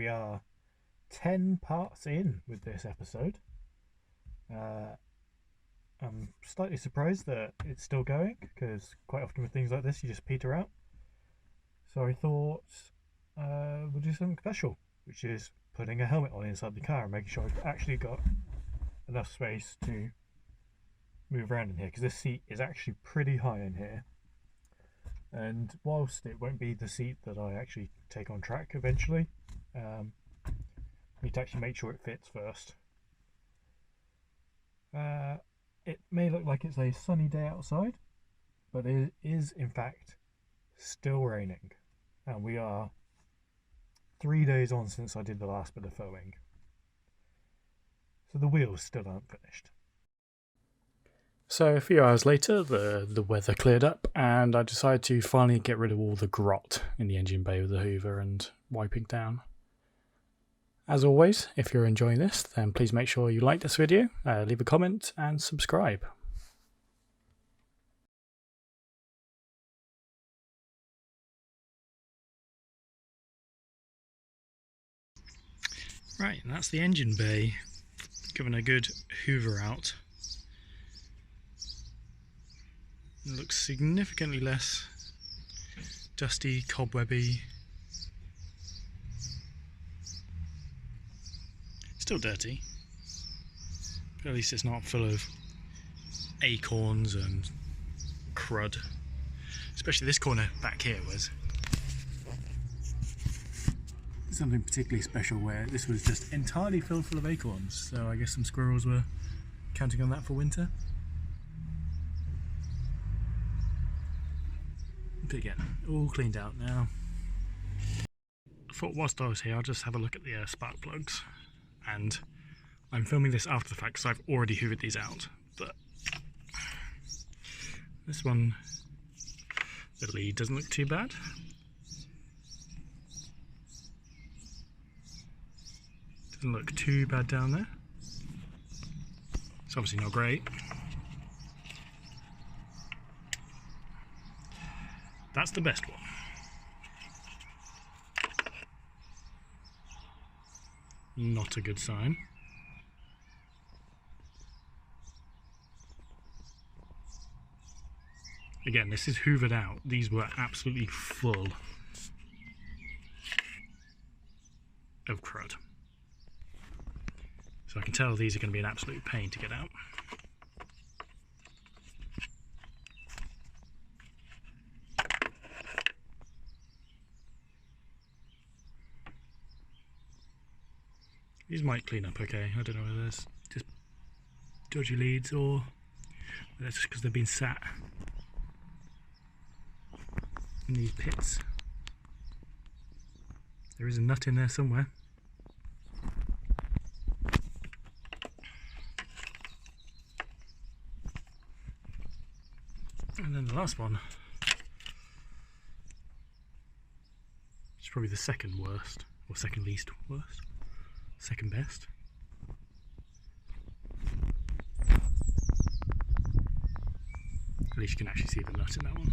we are 10 parts in with this episode. I'm slightly surprised that it's still going, because quite often with things like this you just peter out. So I thought we'll do something special, which is putting a helmet on inside the car and making sure I've actually got enough space to move around in here, because this seat is actually pretty high in here. And whilst it won't be the seat that I actually take on track eventually, I need to actually make sure it fits first. It may look like it's a sunny day outside, but it is in fact still raining, and we are 3 days on since I did the last bit of filming, so the wheels still aren't finished. So a few hours later, the weather cleared up, and I decided to finally get rid of all the grot in the engine bay with the hoover and wiping down. As always, if you're enjoying this, then please make sure you like this video, leave a comment and subscribe. Right, and that's the engine bay, giving a good hoover out. It looks significantly less dusty, cobwebby. Still dirty, but at least it's not full of acorns and crud. Especially this corner back here was something particularly special, where this was just entirely filled full of acorns, so I guess some squirrels were counting on that for winter. But again, all cleaned out now. I thought whilst I was here I'll just have a look at the spark plugs, and I'm filming this after the fact because I've already hoovered these out, but this one, the lead doesn't look too bad. Doesn't look too bad down there. It's obviously not great. That's the best one. Not a good sign. Again, this is hoovered out. These were absolutely full of crud. So I can tell these are going to be an absolute pain to get out. These might clean up okay. I don't know whether there's just dodgy leads or whether that's just because they've been sat in these pits. There is a nut in there somewhere. And then the last one, it's probably the second worst, or second least worst. Second best. At least you can actually see the nut in that one.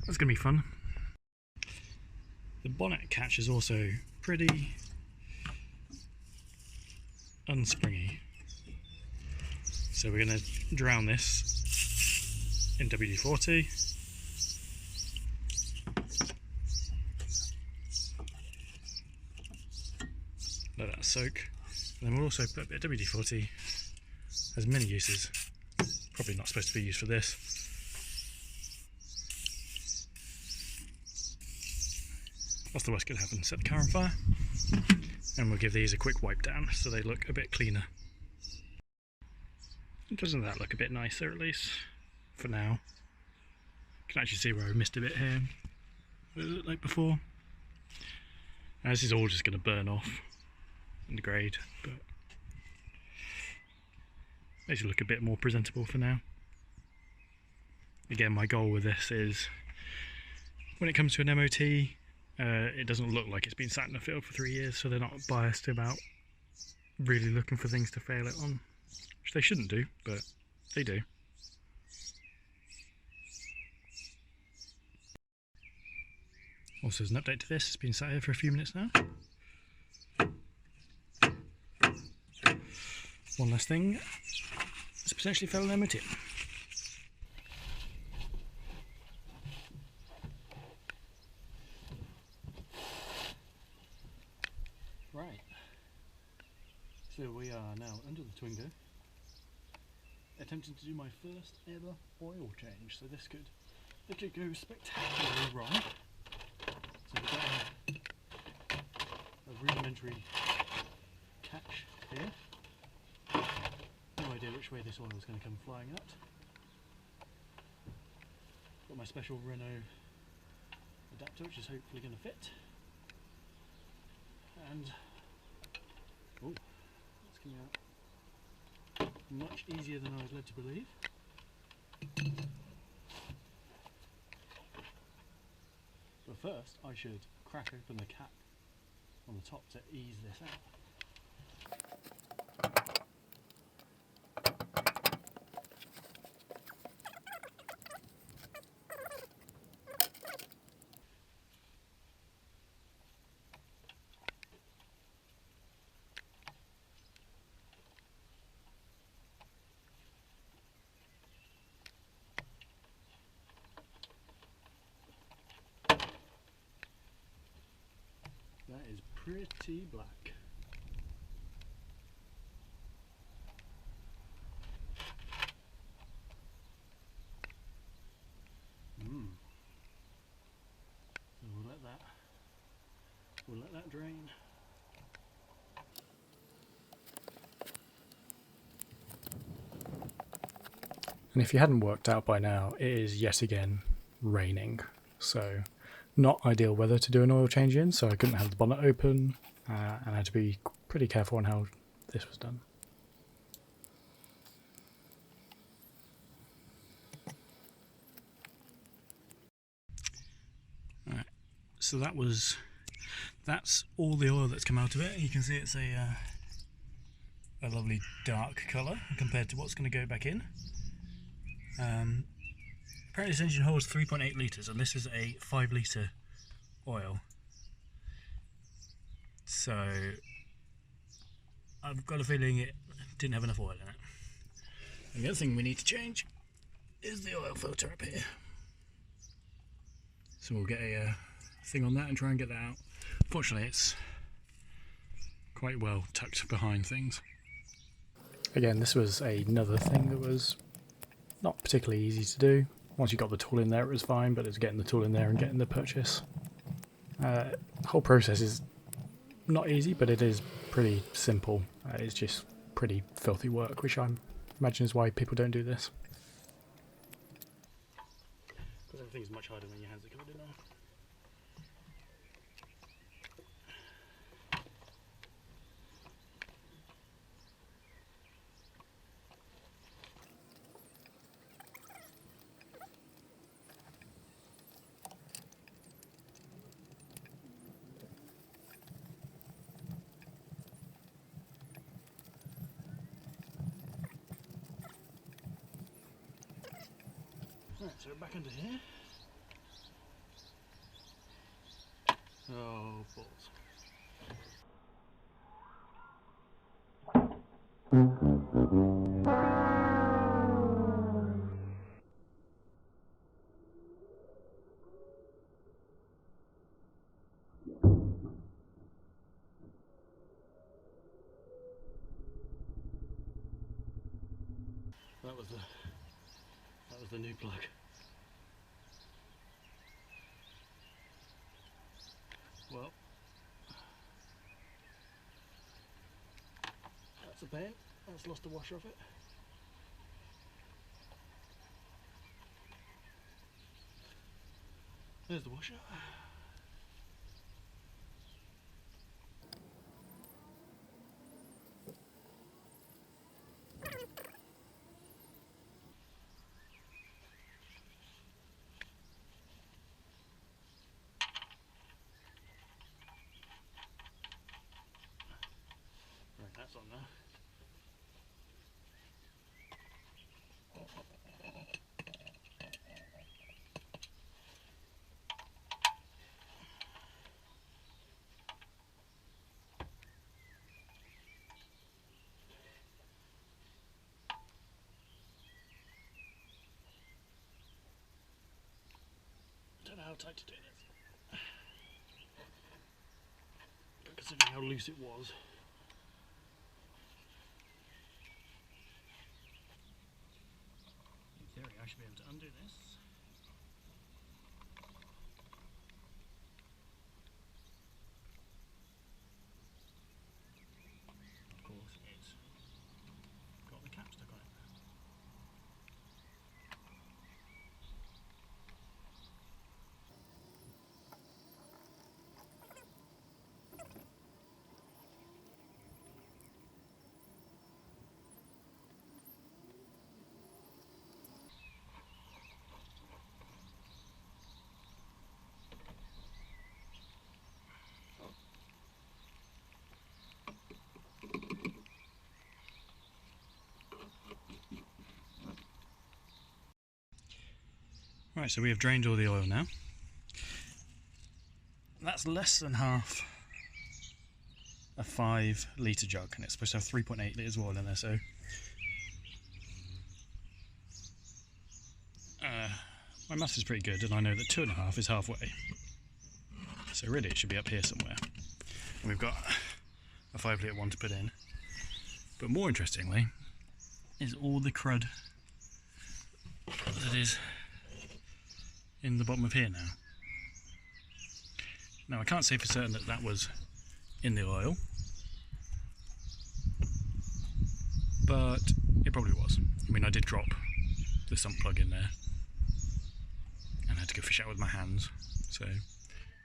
That's going to be fun. The bonnet catch is also pretty unspringy. So we're going to drown this in WD-40. Let that soak, and then we'll also put a bit of WD-40. Has many uses, probably not supposed to be used for this. What's the worst that could happen? Set the car on fire, and we'll give these a quick wipe down so they look a bit cleaner. Doesn't that look a bit nicer, at least for now? You can actually see where I missed a bit here. What did it look like before? Now, this is all just going to burn off and degrade, but makes it look a bit more presentable for now. Again, my goal with this is when it comes to an MOT, it doesn't look like it's been sat in the field for 3 years, so they're not biased about really looking for things to fail it on, which they shouldn't do, but they do. Also, as an update to this, it's been sat here for a few minutes now. One last thing, it's potentially fell in MOT. Right, so we are now under the Twingo, attempting to do my first ever oil change, so this could go spectacularly wrong. So we've got a rudimentary catch here. No idea which way this oil is going to come flying out. Got my special Renault adapter, which is hopefully going to fit. And oh, that's coming out much easier than I was led to believe. But first, I should crack open the cap on the top to ease this out. That is pretty black. So we'll let that drain. And if you hadn't worked out by now, it is yet again raining. So not ideal weather to do an oil change in, so I couldn't have the bonnet open, and I had to be pretty careful on how this was done. Alright, so that's all the oil that's come out of it. You can see it's a lovely dark colour compared to what's going to go back in. Apparently this engine holds 3.8 litres and this is a 5 litre oil. So I've got a feeling it didn't have enough oil in it. And the other thing we need to change is the oil filter up here. So we'll get a thing on that and try and get that out. Fortunately it's quite well tucked behind things. Again, this was another thing that was not particularly easy to do. Once you got the tool in there it was fine, but it's getting the tool in there and getting the purchase. The whole process is not easy, but it is pretty simple. It's just pretty filthy work, which I imagine is why people don't do this. Because everything's much harder when your hands are covered in oil. Right, so we're back under here. Oh, balls. That was the new plug. Well, that's a pain. That's lost a washer off it. There's the washer. Right, that's on there. know how tight to do this, but considering how loose it was. In theory I should be able to undo this. Of course it's got the cap stuck on it. Right, so we have drained all the oil now. That's less than half a 5 litre jug, and it's supposed to have 3.8 litres of oil in there, so my maths is pretty good, and I know that 2.5 is halfway. So really it should be up here somewhere. And we've got a 5 litre one to put in. But more interestingly is all the crud that is in the bottom of here now. Now I can't say for certain that that was in the oil, but it probably was. I mean, I did drop the sump plug in there and I had to go fish out with my hands, so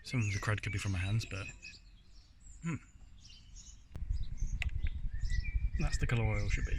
some of the crud could be from my hands, but that's the colour oil should be.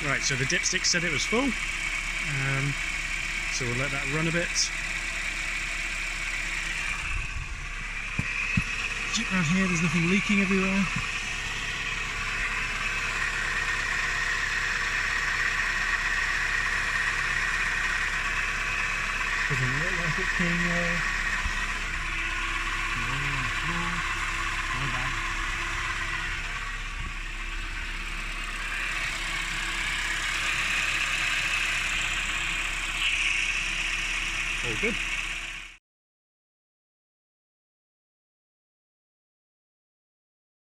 Right, so the dipstick said it was full, so we'll let that run a bit. Check around here, there's nothing leaking everywhere. Doesn't look like it's being all good.